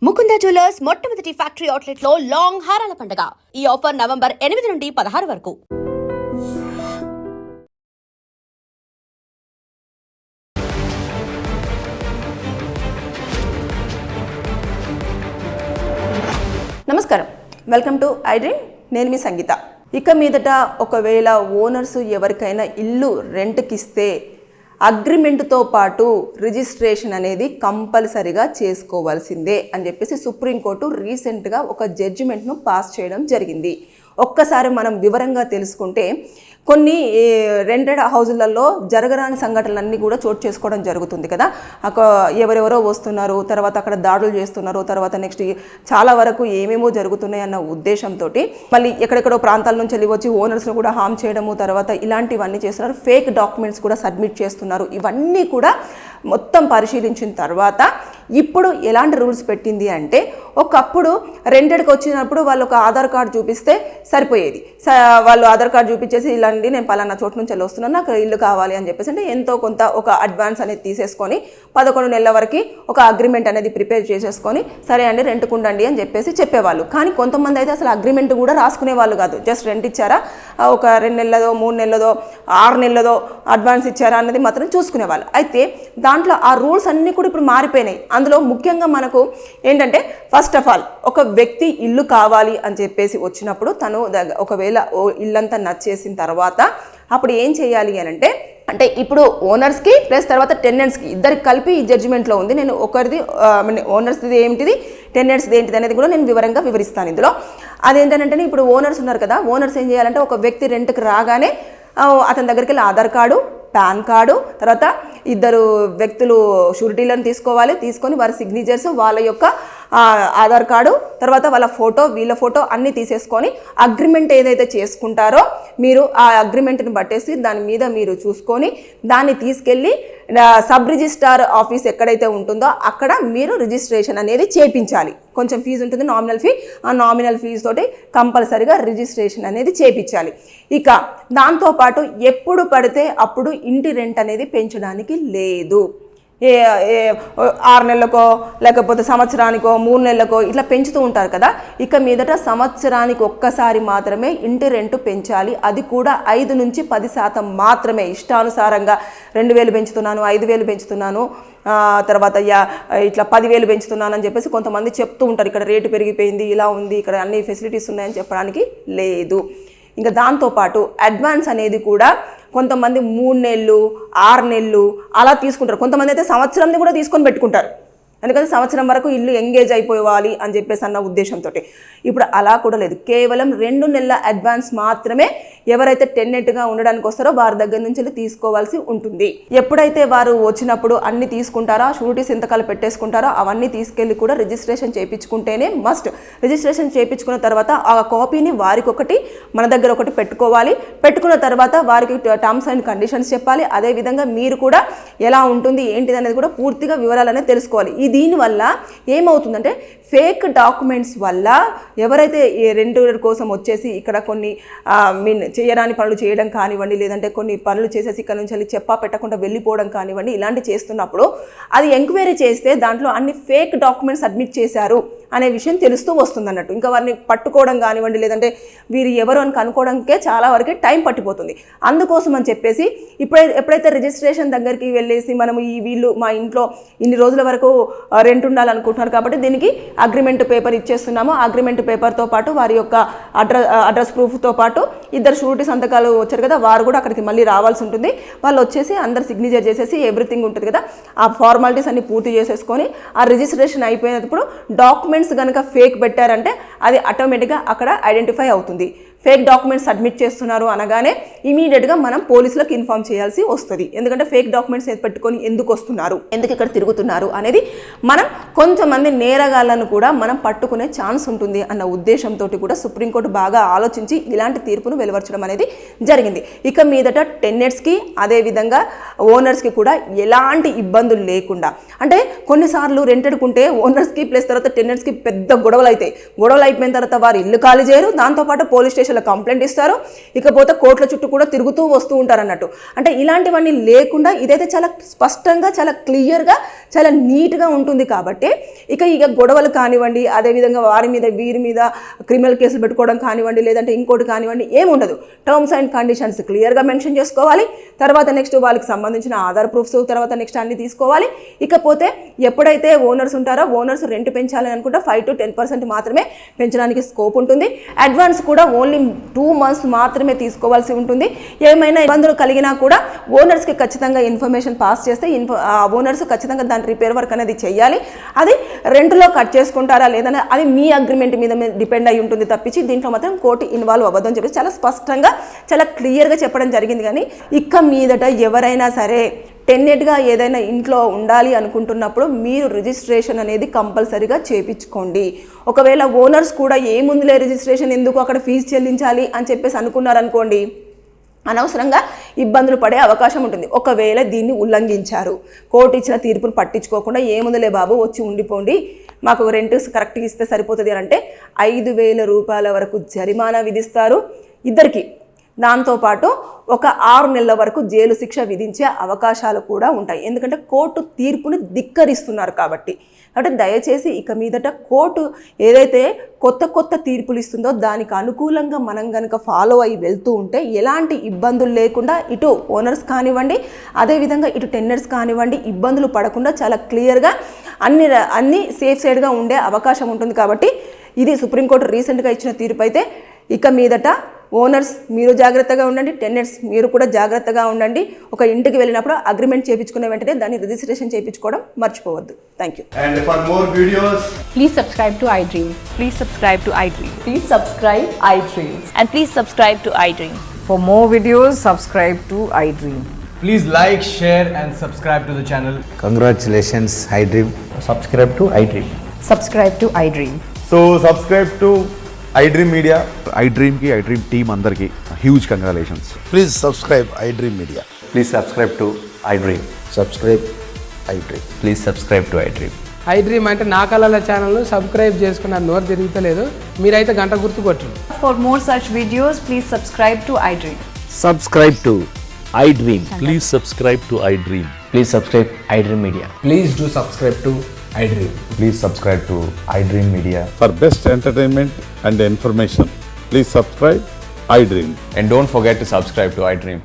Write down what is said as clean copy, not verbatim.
Mukunda jewellers మొట్టమొదటి factory outlet లో long హారాల పండుగ. ఈ ఆఫర్ నవంబర్ 8 నుండి 16 వరకు. నమస్కారం, వెల్కమ్ టు ఐ డ్రీమ్. నేను మీ సంగీత. ఇక మీదట ఒకవేళ ఓనర్స్ ఎవరికైనా ఇల్లు రెంట్కి ఇస్తే అగ్రిమెంట్తో పాటు రిజిస్ట్రేషన్ అనేది కంపల్సరిగా చేసుకోవాల్సిందే అని చెప్పేసి సుప్రీంకోర్టు రీసెంట్గా ఒక జడ్జిమెంట్ను పాస్ చేయడం జరిగింది. ఒక్కసారి మనం వివరంగా తెలుసుకుంటే కొన్ని రెంటెడ్ హౌజులలో జరగరాని సంఘటనలన్నీ కూడా చోటు చేసుకోవడం జరుగుతుంది కదా. ఎవరెవరో వస్తున్నారు, తర్వాత అక్కడ దాడులు చేస్తున్నారు, తర్వాత నెక్స్ట్ చాలా వరకు ఏమేమో జరుగుతున్నాయి అన్న ఉద్దేశంతో మళ్ళీ ఎక్కడెక్కడో ప్రాంతాల నుంచి వెళ్ళి వచ్చి ఓనర్స్ను కూడా హామ్ చేయడము, తర్వాత ఇలాంటివన్నీ చేస్తున్నారు. ఫేక్ డాక్యుమెంట్స్ కూడా సబ్మిట్ చేస్తున్నారు. ఇవన్నీ కూడా మొత్తం పరిశీలించిన తర్వాత ఇప్పుడు ఎలాంటి రూల్స్ పెట్టింది అంటే, ఒకప్పుడు రెంటెడ్కి వచ్చినప్పుడు వాళ్ళు ఒక ఆధార్ కార్డు చూపిస్తే సరిపోయేది. వాళ్ళు ఆధార్ కార్డు చూపించేసి ఇలాంటి నేను పలానా చోటు నుంచి వెళ్ళి వస్తున్నాను, నాకు ఇల్లు కావాలి అని చెప్పేసి అంటే ఎంతో కొంత ఒక అడ్వాన్స్ అనేది తీసేసుకొని 11 నెలల వరకు ఒక అగ్రిమెంట్ అనేది ప్రిపేర్ చేసేసుకొని సరే అండి రెంట్కు ఉండండి అని చెప్పేసి చెప్పేవాళ్ళు. కానీ కొంతమంది అయితే అసలు అగ్రిమెంట్ కూడా రాసుకునే వాళ్ళు కాదు. జస్ట్ రెంట్ ఇచ్చారా, ఒక 2 నెలలదో 3 నెలలదో 6 నెలలదో అడ్వాన్స్ ఇచ్చారా అన్నది మాత్రం చూసుకునేవాళ్ళు. అయితే దాంట్లో ఆ రూల్స్ అన్నీ కూడా ఇప్పుడు మారిపోయినాయి. అందులో ముఖ్యంగా మనకు ఏంటంటే, ఫస్ట్ ఆఫ్ ఆల్ ఒక వ్యక్తి ఇల్లు కావాలి అని చెప్పేసి వచ్చినప్పుడు తను ఒకవేళ ఇల్లంతా నచ్చేసిన తర్వాత అప్పుడు ఏం చేయాలి అని అంటే ఇప్పుడు ఓనర్స్కి ప్లస్ తర్వాత టెనెంట్స్కి ఇద్దరికి కలిపి ఈ జడ్జిమెంట్లో ఉంది. నేను ఒకరిది ఓనర్స్ది ఏంటిది, టెనెంట్స్ది ఏంటిది అనేది కూడా నేను వివరంగా వివరిస్తాను ఇందులో. అదేంటంటే ఇప్పుడు ఓనర్స్ ఉన్నారు కదా, ఓనర్స్ ఏం చేయాలంటే ఒక వ్యక్తి రెంట్కి రాగానే అతని దగ్గరికి వెళ్ళి ఆధార్ కార్డు, పాన్ కార్డు, తర్వాత 2 వ్యక్తులు షూరిటీలను తీసుకోవాలి. తీసుకొని వారి సిగ్నేచర్స్, వాళ్ళ యొక్క ఆధార్ కార్డు, తర్వాత వాళ్ళ ఫోటో, వీళ్ళ ఫోటో అన్నీ తీసేసుకొని అగ్రిమెంట్ ఏదైతే చేసుకుంటారో మీరు ఆ అగ్రిమెంట్ని బట్టేసి దాని మీద మీరు చూసుకొని దాన్ని తీసుకెళ్ళి సబ్ రిజిస్ట్రార్ ఆఫీస్ ఎక్కడైతే ఉంటుందో అక్కడ మీరు రిజిస్ట్రేషన్ అనేది చేయించాలి. కొంచెం ఫీజు ఉంటుంది, నామినల్ ఫీ. ఆ నామినల్ ఫీజు తోటి కంపల్సరిగా రిజిస్ట్రేషన్ అనేది చేయించాలి. ఇక దాంతోపాటు ఎప్పుడు పడితే అప్పుడు ఇంటి రెంట్ అనేది పెంచడానికి లేదు. 6 నెలలకో లేకపోతే సంవత్సరానికో 3 నెలలకో ఇట్లా పెంచుతూ ఉంటారు కదా. ఇక మీదట సంవత్సరానికి ఒక్కసారి మాత్రమే ఇంటి రెంట్ పెంచాలి. అది కూడా 5 నుంచి 10% మాత్రమే. ఇష్టానుసారంగా 2,000 పెంచుతున్నాను, 5,000 పెంచుతున్నాను, తర్వాత ఇట్లా 10,000 పెంచుతున్నాను అని చెప్పేసి కొంతమంది చెప్తూ ఉంటారు. ఇక్కడ రేటు పెరిగిపోయింది, ఇలా ఉంది, ఇక్కడ అన్ని ఫెసిలిటీస్ ఉన్నాయని చెప్పడానికి లేదు. ఇంకా దాంతోపాటు అడ్వాన్స్ అనేది కూడా కొంతమంది 3 నెలలు 6 నెలలు అలా తీసుకుంటారు. కొంతమంది అయితే సంవత్సరంని కూడా తీసుకొని పెట్టుకుంటారు. ఎందుకంటే సంవత్సరం వరకు ఇల్లు ఎంగేజ్ అయిపోవాలి అని చెప్పేసి అన్న ఉద్దేశంతో. ఇప్పుడు అలా కూడా లేదు. కేవలం 2 నెలల అడ్వాన్స్ మాత్రమే ఎవరైతే టెనెంట్గా ఉండడానికి వస్తారో వారి దగ్గర నుంచి తీసుకోవాల్సి ఉంటుంది. ఎప్పుడైతే వారు వచ్చినప్పుడు అన్ని తీసుకుంటారో, షూరిటీ సంతకాలు పెట్టేసుకుంటారో అవన్నీ తీసుకెళ్ళి కూడా రిజిస్ట్రేషన్ చేయించుకుంటేనే మస్ట్. రిజిస్ట్రేషన్ చేయించుకున్న తర్వాత ఆ కాపీని వారికి ఒకటి, మన దగ్గర ఒకటి పెట్టుకోవాలి. పెట్టుకున్న తర్వాత వారికి టర్మ్స్ అండ్ కండిషన్స్ చెప్పాలి. అదేవిధంగా మీరు కూడా ఎలా ఉంటుంది ఏంటిది అనేది కూడా పూర్తిగా వివరాలు అనేది తెలుసుకోవాలి. దీనివల్ల ఏమవుతుందంటే ఫేక్ డాక్యుమెంట్స్ వల్ల ఎవరైతే రెంటెడ్ కోసం వచ్చేసి ఇక్కడ కొన్ని చేయరాని పనులు చేయడం కానివ్వండి, లేదంటే కొన్ని పనులు చేసేసి ఇక్కడ నుంచి వెళ్ళి చెప్పా పెట్టకుండా వెళ్ళిపోవడం కానివ్వండి, ఇలాంటి చేస్తున్నప్పుడు అది ఎంక్వైరీ చేస్తే దాంట్లో అన్ని ఫేక్ డాక్యుమెంట్స్ సబ్మిట్ చేశారు అనే విషయం తెలుస్తూ వస్తుంది అన్నట్టు. ఇంకా వారిని పట్టుకోవడం కానివ్వండి, లేదంటే వీరు ఎవరు అని కనుక్కోవడానికే చాలా వరకు టైం పట్టిపోతుంది. అందుకోసం అని చెప్పేసి ఎప్పుడైతే రిజిస్ట్రేషన్ దగ్గరికి వెళ్ళేసి మనము వీళ్ళు మా ఇంట్లో ఇన్ని రోజుల వరకు రెంట్ ఉండాలనుకుంటున్నారు కాబట్టి దీనికి అగ్రిమెంట్ పేపర్ ఇచ్చేస్తున్నాము. అగ్రిమెంట్ పేపర్తో పాటు వారి యొక్క అడ్రస్ ప్రూఫ్తో పాటు 2 షూరిటీ సంతకాలు వచ్చారు కదా, వారు కూడా అక్కడికి మళ్ళీ రావాల్సి ఉంటుంది. వాళ్ళు వచ్చేసి అందరు సిగ్నేచర్ చేసేసి ఎవ్రీథింగ్ ఉంటుంది కదా, ఆ ఫార్మాలిటీస్ అన్ని పూర్తి చేసేసుకొని ఆ రిజిస్ట్రేషన్ అయిపోయినప్పుడు డాక్యుమెంట్స్ కనుక ఫేక్ పెట్టారంటే అది ఆటోమేటిక్గా అక్కడ ఐడెంటిఫై అవుతుంది. ఫేక్ డాక్యుమెంట్స్ సబ్మిట్ చేస్తున్నారు అనగానే ఇమీడియట్గా మనం పోలీసులకు ఇన్ఫార్మ్ చేయాల్సి వస్తుంది. ఎందుకంటే ఫేక్ డాక్యుమెంట్స్ పెట్టుకొని ఎందుకు వస్తున్నారు, ఎందుకు ఇక్కడ తిరుగుతున్నారు అనేది మనం కొంతమంది నేరగాళ్లను కూడా మనం పట్టుకునే ఛాన్స్ ఉంటుంది అన్న ఉద్దేశంతో కూడా సుప్రీంకోర్టు బాగా ఆలోచించి ఇలాంటి తీర్పును వెలువరచడం అనేది జరిగింది. ఇక మీదట టెనెంట్స్కి అదేవిధంగా ఓనర్స్కి కూడా ఎలాంటి ఇబ్బందులు లేకుండా, అంటే కొన్నిసార్లు రెంటెడ్కుంటే ఓనర్స్కి ప్లస్ తర్వాత టెనెంట్స్కి పెద్ద గొడవలు అవుతాయి. గొడవలు అయిపోయిన తర్వాత వారు ఇల్లు ఖాళీ చేయరు, దాంతోపాటు పోలీస్ స్టేషన్ స్టేషన్లో కంప్లైంట్ ఇస్తారు, ఇకపోతే కోర్టుల చుట్టూ కూడా తిరుగుతూ వస్తూ ఉంటారు అన్నట్టు. అంటే ఇలాంటివన్నీ లేకుండా ఇదైతే చాలా స్పష్టంగా, చాలా క్లియర్గా, చాలా నీట్గా ఉంటుంది. కాబట్టి ఇక గొడవలు కానివ్వండి, అదేవిధంగా వారి మీద వీరి మీద క్రిమినల్ కేసులు పెట్టుకోవడం కానివ్వండి, లేదంటే ఇంకోటి కానివ్వండి, ఏముండదు. టర్మ్స్ అండ్ కండిషన్స్ క్లియర్గా మెన్షన్ చేసుకోవాలి. తర్వాత నెక్స్ట్ వాళ్ళకి సంబంధించిన ఆధార్ ప్రూఫ్స్, తర్వాత నెక్స్ట్ అన్ని తీసుకోవాలి. ఇకపోతే ఎప్పుడైతే ఓనర్స్ ఉంటారో ఓనర్స్ రెంట్ పెంచాలని అనుకుంటే 5 to 10% మాత్రమే పెంచడానికి స్కోప్ ఉంటుంది. అడ్వాన్స్ కూడా ఓన్లీ 2 months మాత్రమే తీసుకోవాల్సి ఉంటుంది. ఏమైనా ఇబ్బందులు కలిగినా కూడా ఓనర్స్కి ఖచ్చితంగా ఇన్ఫర్మేషన్ పాస్ చేస్తే ఓనర్స్ ఖచ్చితంగా దాని రిపేర్ వర్క్ అనేది చేయాలి. అది రెంట్లో కట్ చేసుకుంటారా లేదని అది మీ అగ్రిమెంట్ మీద డిపెండ్ అయి ఉంటుంది తప్పించి దీంట్లో మాత్రం కోర్టు ఇన్వాల్వ్ అవ్వదని చెప్పి చాలా స్పష్టంగా, చాలా క్లియర్గా చెప్పడం జరిగింది. కానీ ఇక మీదట ఎవరైనా సరే టెన్నెట్గా ఏదైనా ఇంట్లో ఉండాలి అనుకుంటున్నప్పుడు మీరు రిజిస్ట్రేషన్ అనేది కంపల్సరీగా చేయించుకోండి. ఒకవేళ ఓనర్స్ కూడా ఏముందిలే రిజిస్ట్రేషన్ ఎందుకు, అక్కడ ఫీజు చెల్లించాలి అని చెప్పేసి అనుకున్నారనుకోండి, అనవసరంగా ఇబ్బందులు పడే అవకాశం ఉంటుంది. ఒకవేళ దీన్ని ఉల్లంఘించారు, కోర్టు ఇచ్చిన తీర్పును పట్టించుకోకుండా ఏముందిలే బాబు వచ్చి ఉండిపోండి, మాకు రెంట్ కరెక్ట్గా ఇస్తే సరిపోతుంది అని అంటే 5,000 రూపాయల వరకు జరిమానా విధిస్తారు ఇద్దరికి. దాంతోపాటు ఒక 6 నెలల వరకు జైలు శిక్ష విధించే అవకాశాలు కూడా ఉంటాయి. ఎందుకంటే కోర్టు తీర్పుని ధిక్కరిస్తున్నారు కాబట్టి. దయచేసి ఇక మీదట కోర్టు ఏదైతే కొత్త తీర్పులు ఇస్తుందో దానికి అనుకూలంగా మనం కనుక ఫాలో అయ్యి వెళ్తూ ఉంటే ఎలాంటి ఇబ్బందులు లేకుండా ఇటు ఓనర్స్ కానివ్వండి, అదేవిధంగా ఇటు టెన్నర్స్ కానివ్వండి ఇబ్బందులు పడకుండా చాలా క్లియర్గా అన్ని సేఫ్ సైడ్గా ఉండే అవకాశం ఉంటుంది. కాబట్టి ఇది సుప్రీంకోర్టు రీసెంట్గా ఇచ్చిన తీర్పు అయితే ఇక మీదట ఓనర్స్ మీరు జాగ్రత్తగా ఉండండి, టెనెంట్స్ మీరు కూడా జాగ్రత్తగా ఉండండి. ఒక ఇంటికి వెళ్ళినప్పుడు అగ్రిమెంట్ చేయించుకునే వెంటనే దాన్ని రిజిస్ట్రేషన్ చేయించుకోవడం మర్చిపోవద్దు. Thank you. And for more videos, Please subscribe to iDream. Please subscribe to iDream. Please subscribe iDream. And please subscribe to iDream. For more videos, subscribe to iDream. please like, share and subscribe to the channel. Congratulations, iDream. subscribe to iDream. Subscribe to iDream. So subscribe to iDream Media. iDream ki iDream team andarki huge congratulations. Please subscribe iDream Media. Please subscribe to iDream. Subscribe iDream. Please subscribe to iDream. iDream అంటే నా కళల channel subscribe చేసుకున్న నోరు తిరుగుతలేదు, మీరైతే గంట గుర్తు కొట్టండి. For more such videos, please subscribe to iDream. Subscribe to iDream. Please subscribe to iDream. Please subscribe iDream Media. Please do subscribe to iDream. Please subscribe to iDream Media. For best entertainment and information, please subscribe iDream. And don't forget to subscribe to iDream.